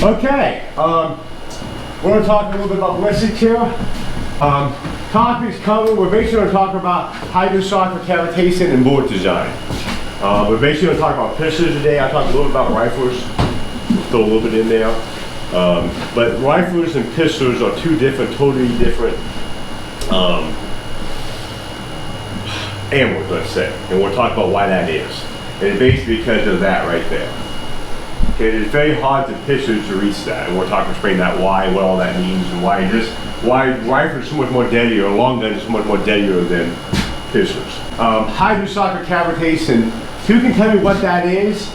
Okay, we're going to talk a little bit about ballistics here. Topics coming. We're basically going to talk about hydrosoc for cavitation and bullet design. We're basically going to talk about pistols today. I'll talk a little bit about rifles. We'll throw a little bit in there. But rifles and pistols are two different, totally different ammo, let's say. And we'll talk about why that is. And it's basically because of that right there. Okay, it's very hard to pistols to reach that. And we'll talk and explain that why, what all that means, and why rifles are so much more deadlier, or long guns are so much more deadlier than pistols. Hydrosoc cavitation. Who can tell me what that is?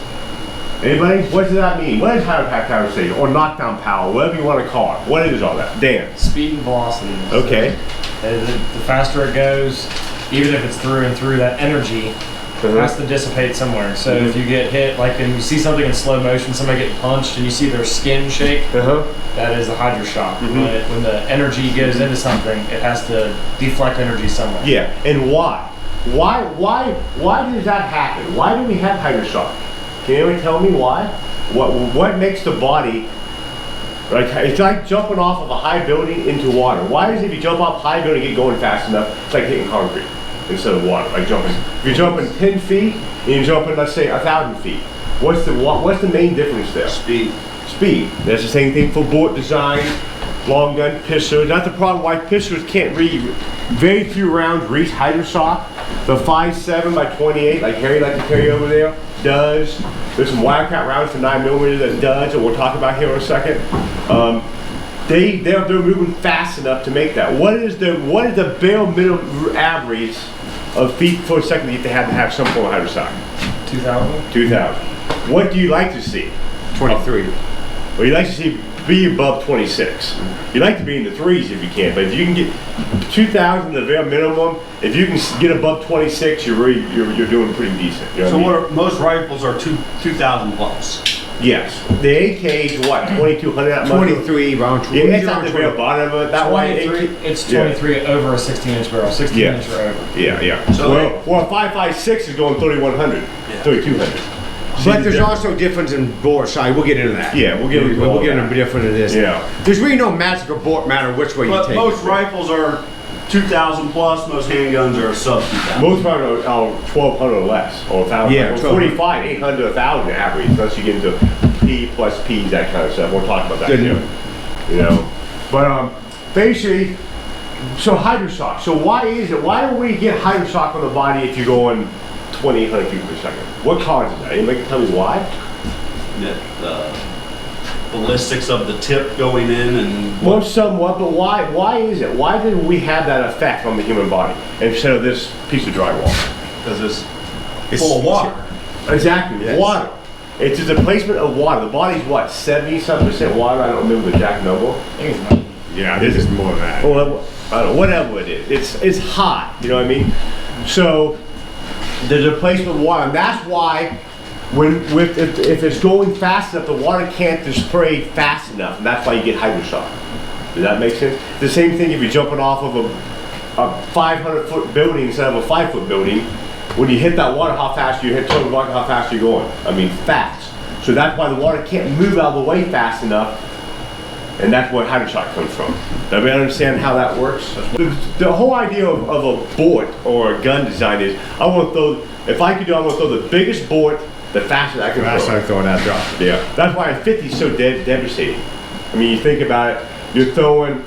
Anybody? What does that mean? What is hydrosoc cavitation, or knockdown power, whatever you want to call it? What is all that? Dan? Speed and velocity. Okay. So the faster it goes, even if it's through and through, that energy has to dissipate somewhere. So if you get hit, like and you see something in slow motion, somebody getting punched, and you see their skin shake, that is a hydroshock. When the energy goes into something, it has to deflect energy somewhere. Yeah, and why? Why does that happen? Why do we have hydroshock? Can anyone tell me why? What makes the body, like, it's like jumping off of a high building into water. Why is it if you jump off a high building and get going fast enough, it's like hitting concrete instead of water, like jumping. If you're jumping 10 feet and you're jumping, let's say, 1,000 feet, what's the main difference there? Speed. Speed. That's the same thing for bullet design, long gun, pistols. That's the problem why pistols can't read. Very few rounds reach hydrosoc. The 5.7 by 28, like Harry likes to carry over there, does. There's some Wildcat rounds for 9mm that does, and we'll talk about here in a second. They're moving fast enough to make that. What is the bare minimum average of feet per second you have to have some form of hydrosoc? 2,000. 2,000. What do you like to see? 23. Well, you like to see be above 26. You like to be in the threes if you can, but if you can get 2,000 the bare minimum, if you can get above 26, you're doing pretty decent. You know So what I mean? most rifles are 2,000 plus. Yes. The AK is what, 2,200? 23 round. Yeah, it's at the bare bottom of it. That way, it's 23 over a 16-inch barrel, 16-inch or over. Yeah, yeah. So well, a 5.56 is going 3,100, 3,200. But there's also a difference in bore size. We'll get into that. Yeah, we'll get into a different of this. Yeah. There's really no magic of bore matter which way you take most it. rifles are 2,000 plus. Most handguns are sub 2,000. Most rifles are 1,200 or less, or 1,000. Yeah, 45, 800, 1,000 average, unless you get into P plus P's, that kind of stuff. We'll talk about that too. You know, but basically, so hydrosoc. So why do we get hydrosoc on the body if you're going 2,800 feet per second? What causes that? Anybody can tell me why? The ballistics of the tip going in and. Well, somewhat, but why? Why is it? Why did we have that effect on the human body instead of this piece of drywall? Because it's full of water. Exactly, yes. Water. It's a displacement of water. The body's what, 70-some% water? I don't remember the exact number. I think it's 90. Yeah, this is more than that. Well, I don't know, whatever it is. It's hot, you know what I mean? So, the displacement of water, and that's why if it's going fast enough, the water can't spray fast enough, and that's why you get hydrosoc. Does that make sense? The same thing if you're jumping off of a 500-foot building instead of a 5-foot building. When you hit that water, how fast you hit total water, how fast you're going. I mean, fast. So that's why the water can't move out of the way fast enough, and that's where hydrosoc comes from. Does everybody understand how that works? The whole idea of a bullet or a gun design is, I want to throw, if I could do, I want to throw the biggest bullet, the fastest I can throw. That's how I throw that drop. Yeah. That's why a 50 is so devastating. I mean, you think about it, you're throwing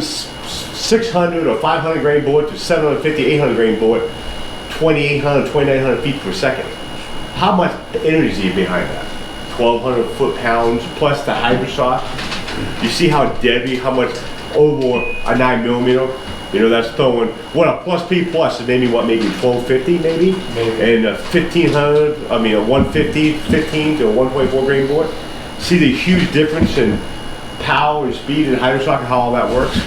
600 or 500 grain bullet to 750, 800 grain bullet, 2,800, 2,900 feet per second. How much energy is behind that? 1,200 foot-pounds plus the hydrosoc. You see how deadly, how much over a 9mm, you know, that's throwing, what a plus P plus is maybe what, maybe 1,250 maybe? And a 1,500, I mean a 150, 15 to a 1.4 grain bullet. See the huge difference in power and speed and hydrosoc and how all that works?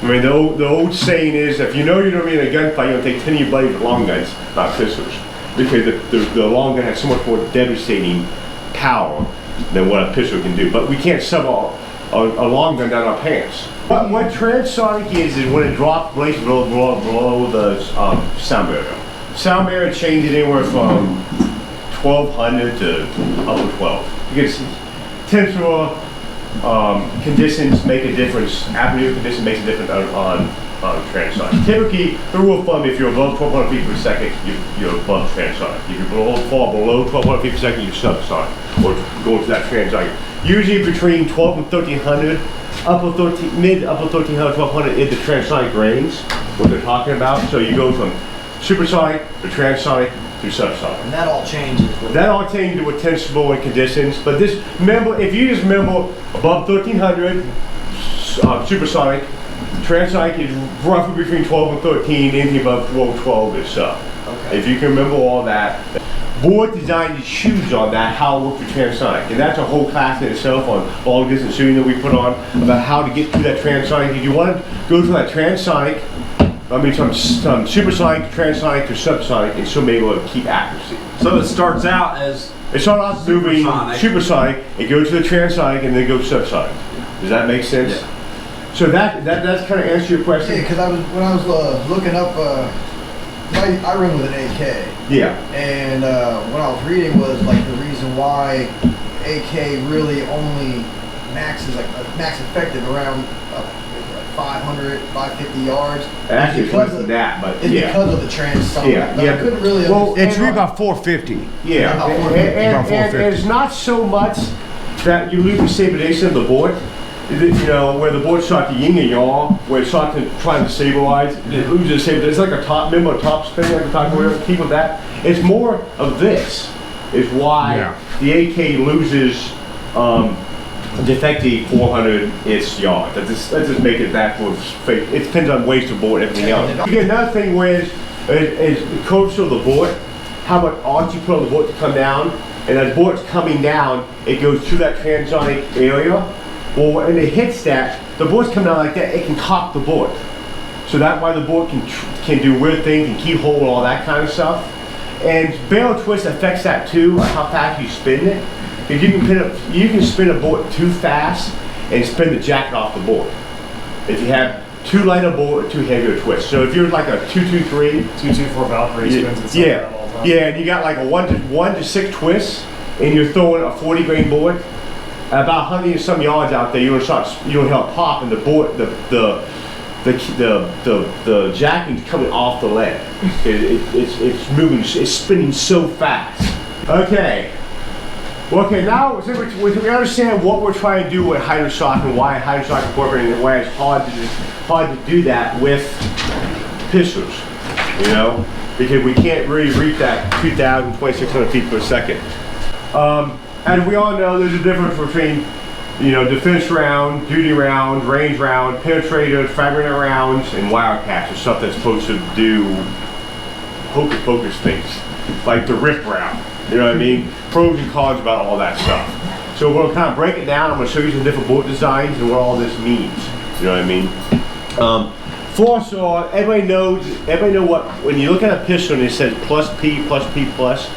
I mean, the old saying is, if you know you're going to be in a gunfight, you're going to take 10 of your buddies with long guns, not pistols. Because the long gun has so much more devastating power than what a pistol can do. But we can't shove a long gun down our pants. What transonic is when it drops below the sound barrier. Sound barrier changes anywhere from 1,200 to upper 12. Because tensor conditions make a difference. Aperture condition makes a difference on transonic. Typically, the rule of thumb, if you're above 1200 feet per second, you're above transonic. If you fall below 1200 feet per second, you're subsonic, or go to that transonic. Usually between 12 and 1300, mid upper 1300, 1200 is the transonic range, what they're talking about. So you go from supersonic to transonic to subsonic. And that all changes. That all changes with tensible and conditions. But this, remember, if you just remember above 1300, supersonic, transonic is roughly between 12 and 13, anything above 12 is sub. Okay. If you can remember all that. Board design is huge on that, how it works with transonic. And that's a whole class in itself on long distance shooting that we put on about how to get through that transonic. If you want to go through that transonic, I mean from supersonic to transonic to subsonic, and still be able to keep accuracy. So it starts out as It starts off moving supersonic, it goes to the transonic, and then goes subsonic. Does that make sense? Yeah. So that's kind of answer your question. Yeah, because when I was looking up, I run with an AK. Yeah. And what I was reading was like the reason why AK really only maxes like max effective around 500, 550 yards. Actually, it's less than that, but it's yeah. because of the transonic. Yeah, But yeah. I couldn't really Well, understand. It's really about 450. Yeah, About and, 450. and, About 450. and it's not so much that you lose the stabilization of the board. You know, where the board starts to yin and yang, where it starts trying to stabilize, it loses stability. It's like a top, remember a top spin, like a top wheel, keep with that. It's more of this, is why the AK loses defective 400-ish yard. Let's just make it that for fake. It depends on waste of board and everything else. Again, another thing is the course of the board, how much arch you put on the board to come down, and as the board's coming down, it goes through that transonic area. Well, when it hits that, the board's come down like that, it can cock the board. So that's why the board can do weird things and keyhole and all that kind of stuff. And barrel twist affects that too, how fast you spin it. Because you can spin a board too fast and spin the jacket off the board. If you have too light a board, too heavy a twist. So if you're like a 223, 224 Valkyrie spins itself yeah, out all the time. yeah, and you got like a 1 to 6 twist, and you're throwing a 40 grain board. About 100 and some yards out there, you don't hear a pop, and the board, the jacking's coming off the lead. It's moving, it's spinning so fast. Okay. Well, okay, now so we understand what we're trying to do with hydroshock and why hydroshock incorporated and why it's hard to do that with pistols, you know, because we can't really reach that 2,000, 2,600 feet per second. And we all know there's a difference between, you know, defense round, duty round, range round, penetrator, fragment rounds, and wildcats, or stuff that's supposed to do hocus pocus things, like the rip round. You know what I mean? Pros and cons about all that stuff. So we'll kind of break it down. I'm going to show you some different bullet designs and what all this means. You know what I mean? Foresaw, everybody know what, when you look at a pistol and it says plus P, plus P, plus,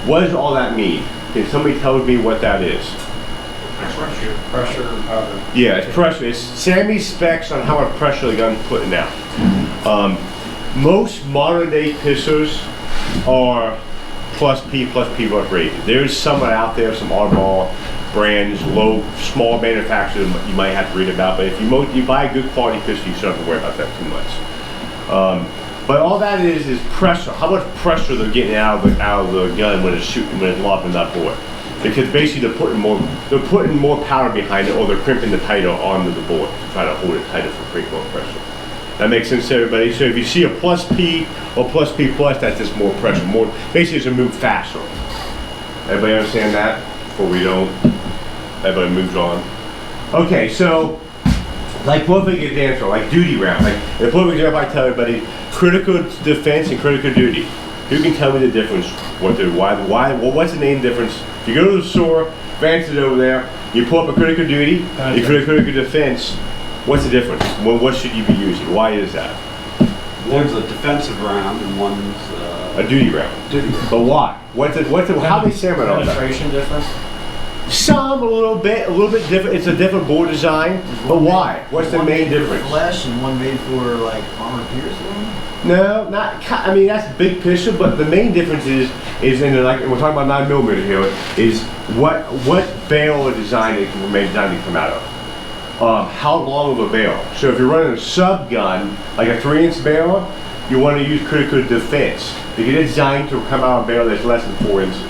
what does all that mean? Can somebody tell me what that is? Pressure, powder. Yeah, it's pressure. It's Sammy's specs on how much pressure the gun's putting out. Most modern day pistols are plus P rated. There's some out there, some oddball brands, small manufacturers you might have to read about, but if you buy a good quality pistol, you shouldn't have to worry about that too much. But all that is pressure. How much pressure they're getting out of the gun when it's shooting, when it's lobbing that board. Because basically they're putting more powder behind it, or they're crimping the tighter onto the board to try to hold it tighter for create more pressure. That makes sense to everybody. So if you see a plus P or plus P plus, that's just more pressure. More basically it's a move faster. Everybody understand that? Before we don't, everybody moves on. Okay, so like perfect example, like duty round. Like the perfect example I tell everybody, critical defense and critical duty. Who can tell me the difference? What's the main difference? If you go to the store, Vance is over there, you pull up a critical duty, you put a critical defense, what's the difference? What should you be using? Why is that? One's a defensive round and one's A duty round. But why? How they salmon on that? Penetration difference? Some, a little bit different. It's a different board design, but why? What's the main difference? Flesh and one made for like armor piercing. No, not. I mean, that's big picture, but the main difference is in the, like we're talking about 9mm here, is what barrel or design it can made designed to come out of. How long of a barrel? So if you're running a sub gun, like a 3-inch barrel, you want to use critical defense because it's designed to come out of a barrel that's less than 4 inches.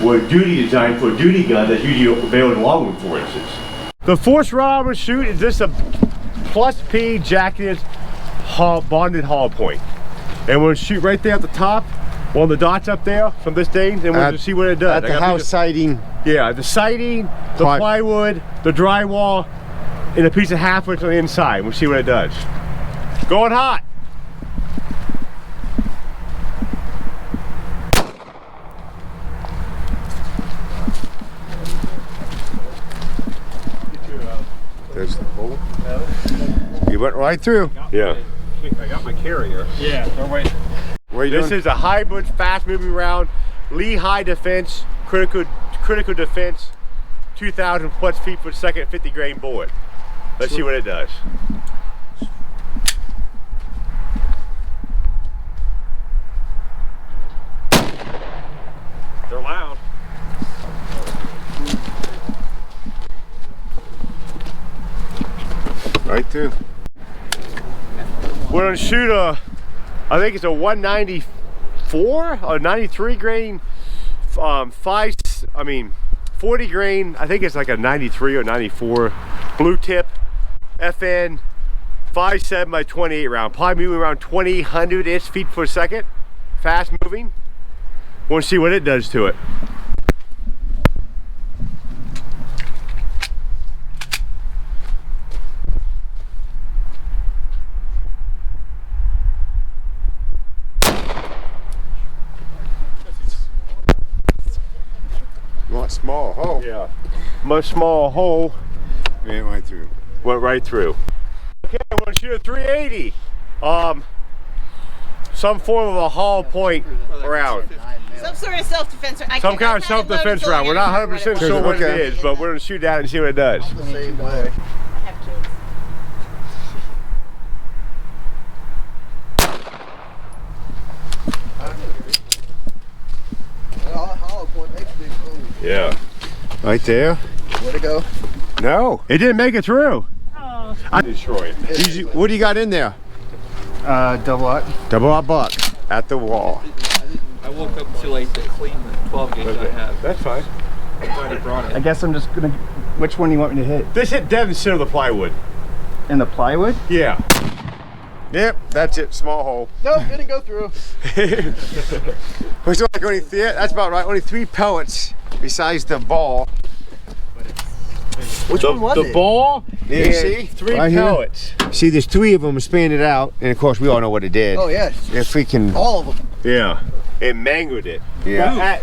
Well, duty designed for a duty gun that's usually a barrel longer than 4 inches. The force rod I'm gonna shoot is this a plus P jacketed bonded hollow point, and we'll shoot right there at the top, one of the dots up there from this thing, and we'll just see what it does. At the house siding. Yeah, the siding, the plywood, the drywall, and a piece of 1/2 inch on the inside. We'll see what it does. Going hot. There's the hole. You went right through. Yeah. I got my carrier. Yeah, they're waiting. What are you This doing? is a hybrid, fast-moving round, Lee high defense, critical defense, 2,000 plus feet per second, 50 grain bullet. Let's see what it does. They're loud. Right through. We're gonna shoot a, I think it's a 194 or 93 grain, 40 grain. I think it's like a 93 or 94 blue tip, FN 5.7 by 28 round. Probably moving around 2,000-ish feet per second. Fast moving. Want to see what it does to it. You want small hole? Yeah. Much small hole. Yeah, it went through. Went right through. Okay, I'm gonna shoot a 380. Some form of a hollow point round. Some sort of self-defense. Some kind of self-defense round. We're not 100% sure what it is, but we're gonna shoot that and see what it does. The same way. I have kids. Hollow point makes big moves. Yeah. Right there? Where'd it go? No. It didn't make it through. Oh. I destroyed it. What do you got in there? Double up. Double a buck at the wall. I woke up too late to clean the 12 gauge I have. That's fine. I'm glad I brought it. I guess I'm just gonna. Which one do you want me to hit? This hit dead in the center of the plywood. In the plywood? Yeah. Yep, that's it. Small hole. Nope, didn't go through. Looks like only that's about right. Only 3 pellets besides the ball. Which one was The it? ball, Yeah, and see? 3 Right here. pellets. See, there's 3 of them expanded out, and of course we all know what it did. Oh, yes. If we can, All of them. Yeah. It mangled it. yeah.